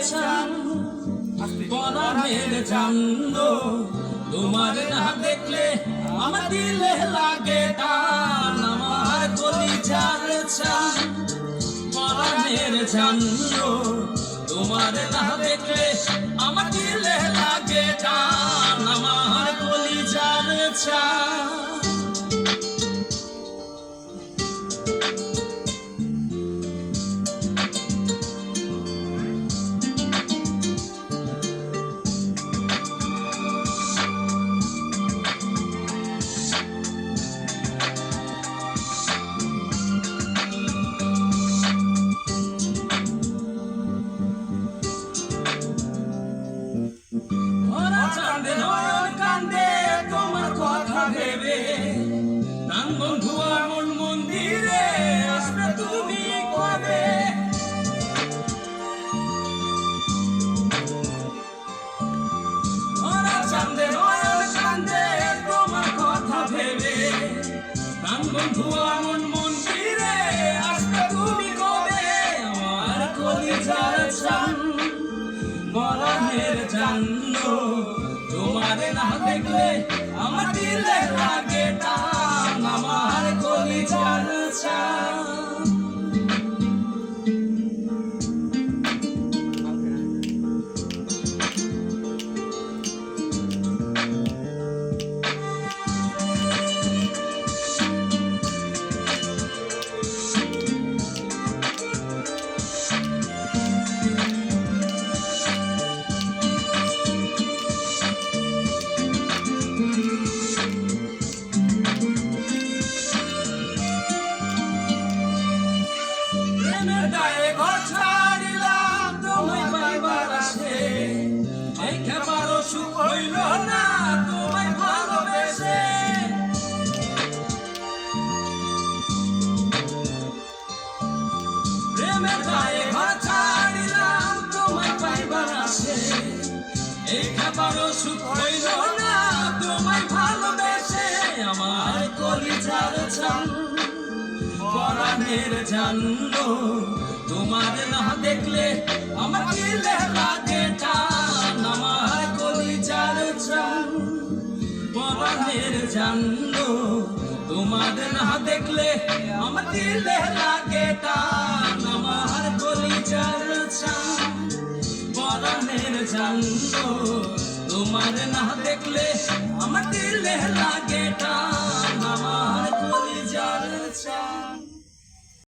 চান পরাণের জানো তোমার না দেখলে আমার দিলে লাগে টান আমার কলিজার চান পরাণের জানো তোমার না দেখলে আমার দিলে লাগে টান আমার কলিজার চান কান্দে তোমার কথা ভেবে প্রাণ বন্ধু এমন মন্দিরে আসবে তুমি কবে চাঁদে নয়ন কান্দে তোমার কথা ভেবে প্রাণ বন্ধু এমন মন্দিরে আসবে তুমি কবে আমার কলিজার চান পরাণের জানো তোমার না দেখলে আমার দিলে লাগে টান আমার কলিজার চান ঘর ছাড়িলাম তোমায় পাইবার আসে এই খাবারও সুখ হইল না তোমায় ভালোবেসে প্রেমের গায়ে ঘর ছাড়িলাম তোমায় পাইবার আসে এই খাবারও সুখ হইল না তোমায় ভালোবেসে আমার কলিজার চান পরাণের জানো তোমার না দেখলে আমার দিলে লাগে টান আমার কলিজার চান পরাণের জানো তোমার না দেখলে আমার দিলে লাগে টান আমার কলিজার চান পরাণের জানো তোমার না দেখলে আমার দিলে লাগে টান আমার কলিজার চান